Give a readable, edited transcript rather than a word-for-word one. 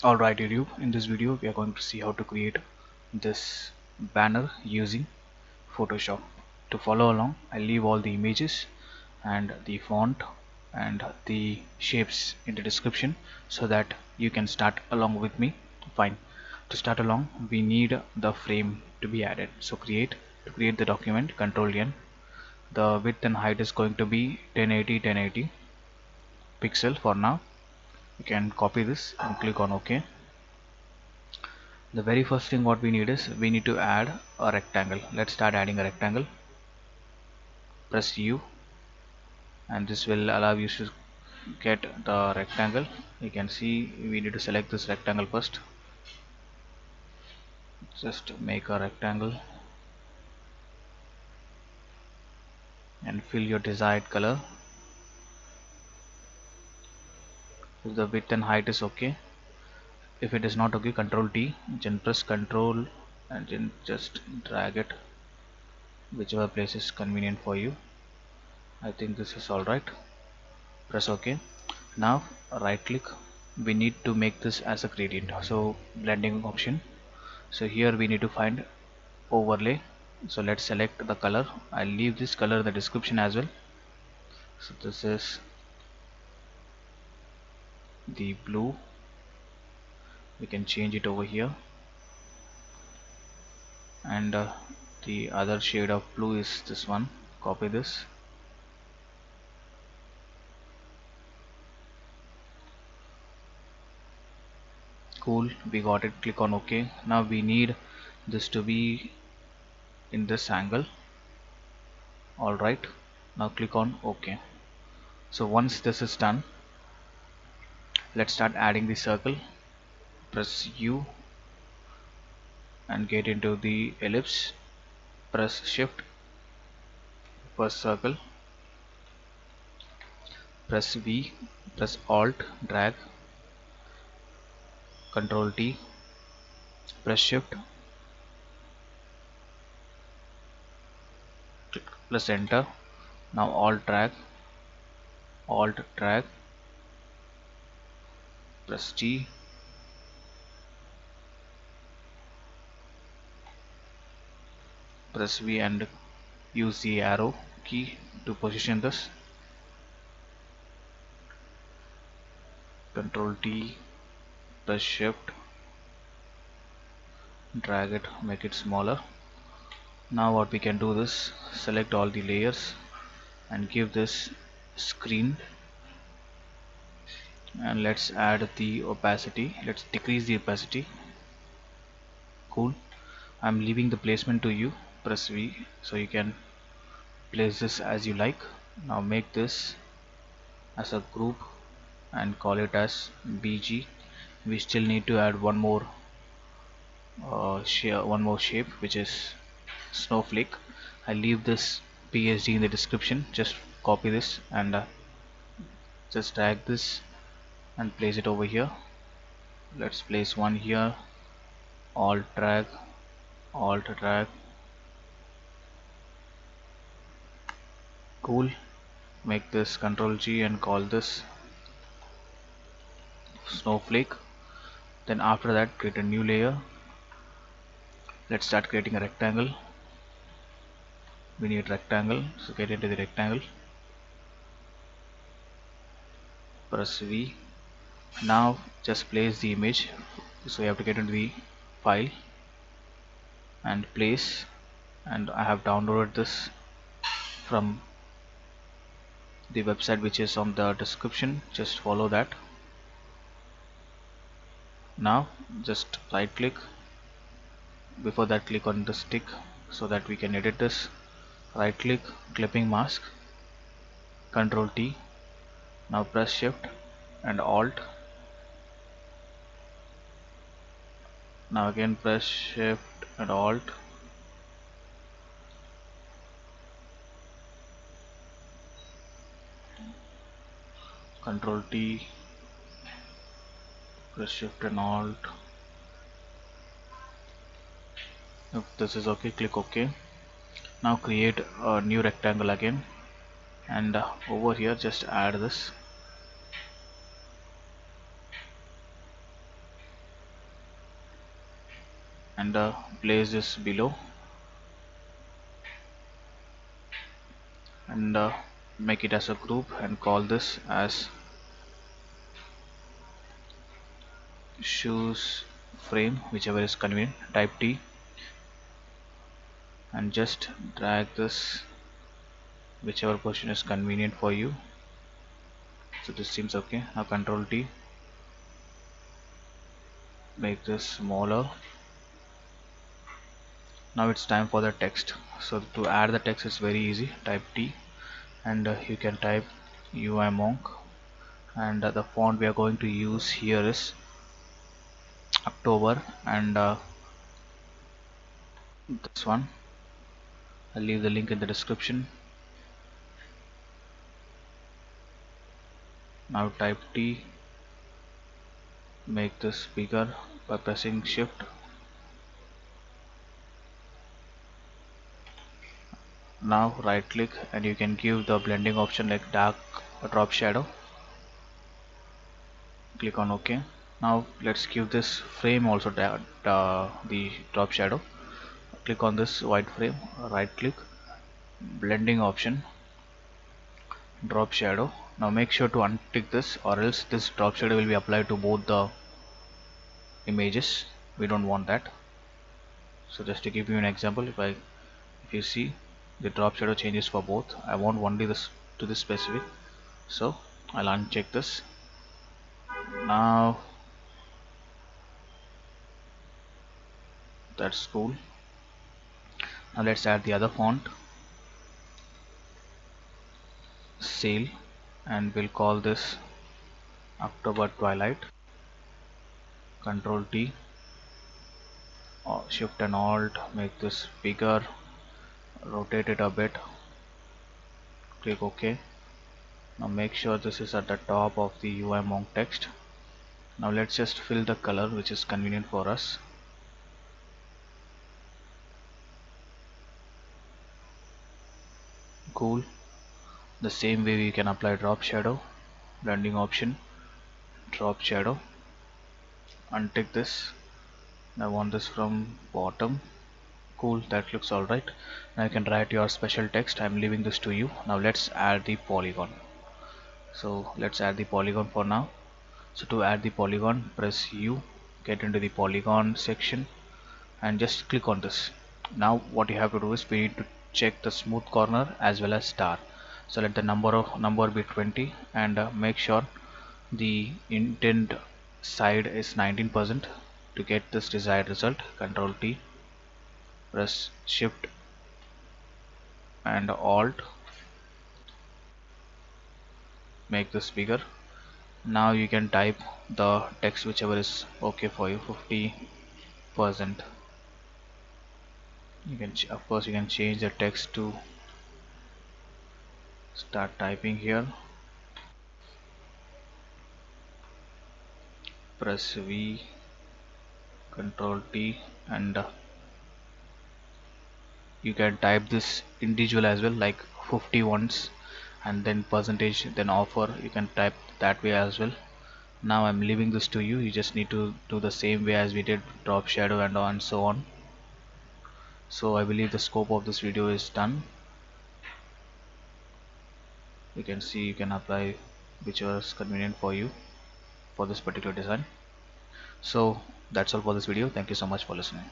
Alright YouTube, in this video we are going to see how to create this banner using Photoshop. To follow along, I'll leave all the images and the font and the shapes in the description so that you can start along with me. Fine. To start along, we need the frame to be added. So to create the document, Control N. The width and height is going to be 1080 pixel for now. You can copy this and click on OK. The very first thing what we need is we need to add a rectangle. Let's start adding a rectangle. Press U and this will allow you to get the rectangle. You can see we need to select this rectangle first. Just make a rectangle and fill your desired color. If the width and height is okay, if it is not okay, Control T, then press Control and then just drag it whichever place is convenient for you. I think this is alright. Press OK. Now right click, we need to make this as a gradient, so blending option. So here we need to find overlay, so let's select the color. I'll leave this color in the description as well. So this is the blue, we can change it over here, and the other shade of blue is this one. Copy this, cool, we got it. Click on OK. Now we need this to be in this angle. Alright, now click on OK. So once this is done, let's start adding the circle. Press U and get into the ellipse. Press shift, first circle, press V, press alt, drag, Control T, press shift, press enter. Now alt drag, press T, press V and use the arrow key to position this. Control T, press shift, drag it, make it smaller. Now what we can do is select all the layers and give this screen, and let's add the opacity. Let's decrease the opacity. Cool. I'm leaving the placement to you. Press V so you can place this as you like. Now make this as a group and call it as BG. We still need to add one more shape, which is snowflake. I'll leave this PSD in the description. Just copy this and just drag this and place it over here. Let's place one here. Alt drag, cool. Make this Control G and call this snowflake. Then after that, create a new layer. Let's start creating a rectangle. We need rectangle, so get into the rectangle, press V. Now just place the image, so you have to get into the file and place, and I have downloaded this from the website which is on the description. Just follow that. Now just right click, before that click on the stick so that we can edit this. Right click, clipping mask, Control T. Now press shift and alt. Now again press shift and alt. Control T, press shift and alt. If this is okay, click OK. Now create a new rectangle again, and over here just add this. and place this below, and make it as a group and call this as shoes frame, whichever is convenient. Type T and just drag this whichever position is convenient for you. So this seems okay. Now Control T, make this smaller. Now it's time for the text. So to add the text is very easy. Type T and you can type UI Monk, and the font we are going to use here is October, and this one I'll leave the link in the description. Now type T, make this bigger by pressing shift. Now right click and you can give the blending option like dark drop shadow. Click on OK. Now let's give this frame also the drop shadow. Click on this white frame, right click, blending option, drop shadow. Now make sure to untick this, or else this drop shadow will be applied to both the images. We don't want that. So just to give you an example, if you see, the drop shadow changes for both. I want only this to this specific, so I'll uncheck this. Now that's cool. Now let's add the other font, Sail, and we'll call this October Twilight. Control T, Shift and Alt, make this bigger, rotate it a bit, click OK. Now make sure this is at the top of the UI Monk text. Now let's just fill the color which is convenient for us. Cool. The same way we can apply drop shadow, blending option, drop shadow, untick this. I want this from bottom. Cool, that looks alright. Now you can write your special text. I'm leaving this to you. Now let's add the polygon. So let's add the polygon for now. So to add the polygon, press U, get into the polygon section and just click on this. Now what you have to do is we need to check the smooth corner as well as star. So let the number be 20, and make sure the indent side is 19% to get this desired result. Control T, press shift and alt, make this bigger. Now you can type the text whichever is okay for you. 50%. You can of course you can change the text to start typing here. Press V, Control T, and you can type this individual as well, like 50 once and then percentage, then offer. You can type that way as well. Now I'm leaving this to you. You just need to do the same way as we did drop shadow and so on. So I believe the scope of this video is done. You can see you can apply whichever is convenient for you for this particular design. So that's all for this video. Thank you so much for listening.